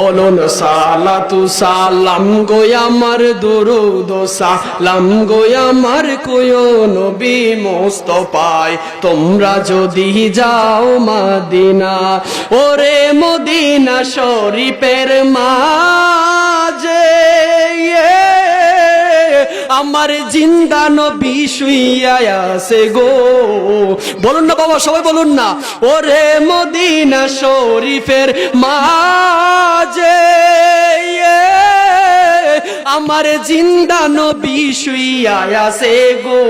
বলুন সালাতু সালাম গো আমার দুরুদ সালাম গো আমার কোয় নবী মুস্তাফায় তোমরা যদি যাও মদিনা ওরে মদিনা শরীফের মাঝে আমার জিন্দা নবী শুইয়া আছে গো বলুন না বাবা সবাই বলুন না ওরে মদিনা শরীফের মাঝে আমার জিন্দা নবী শুইয়া আছে গো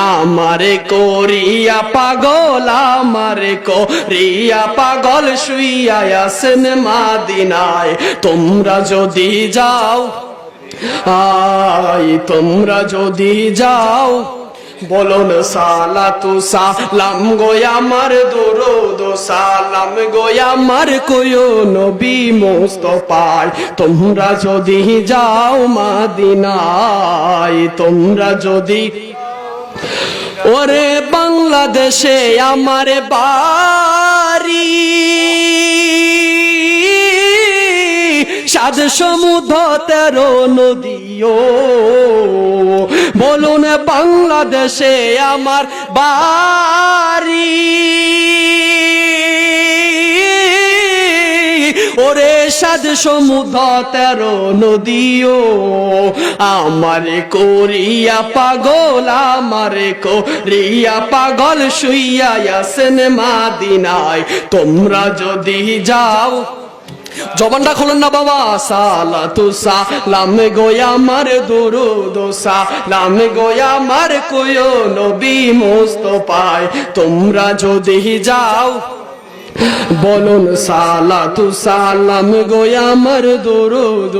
আমারে করিয়া পাগল আমারে করিয়া পাগল শুইয়া আছেন মদিনায় তোমরা যদি যাও আই তোমরা যদি যাও বলুন সালাতু সালাম গো আমার দুরুদ সালাম গো আমার কোয় নবী মুস্তাফায় তোমরা যদি যাও মদিনায় তোমরা যদি ওরে বাংলাদেশে আমার বাড়ি সাত সমুদ্র 13 নদীও বলুন বাংলাদেশে আমার বাড়ি ওরে সাত সমুদ্র 13 নদীও আমারে করিয়া পাগল আমারে করিয়া পাগল শুইয়া আছেন মদিনায় তোমরা যদি যাও জবানটা খোলেন না বাবা সালাতু সালাম গো আমার দুরুদ সালাম গো আমার কোয় নবী মুস্তাফায় তোমরা যদি যাও বলুন সালাতু সালাম গো আমার দুরুদ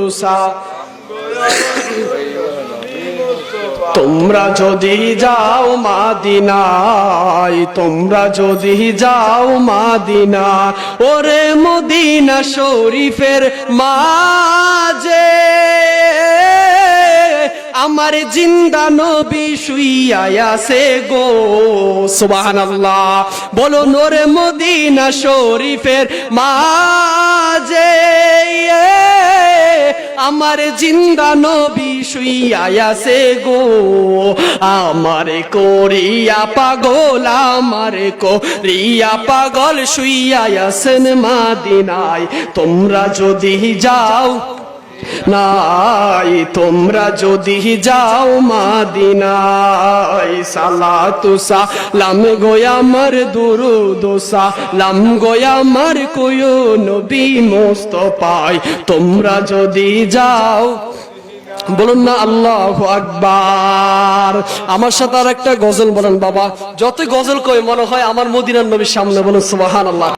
তোমরা যদি যাও মদিনায় তোমরা যদি যাও মদিনা ওরে মদিনা শরীফের মাঝে আমার জিন্দা নবী শুইয়া আছে গো সুবহানাল্লাহ বলুন ওরে মদিনা শরীফের মাঝে আমার জিন্দা নবী শুইয়া আছে গো আমারে করিয়া পাগল আমারে করিয়া পাগল শুইয়া আছেন মদিনায় তোমরা যদি যাও নাই তোমরা যদি যাও মদিনায় সালাতু সালাম গো আমার দুরুদ সালাম গো আমার কোয় নবী মুস্তাফায় তোমরা যদি যাও বলুন না আল্লাহু আকবার আমার সাথে আর একটা গজল বলেন বাবা যত গজল কই মনে হয় আমার মদিনার নবীর সামনে বলুন সুবহানাল্লাহ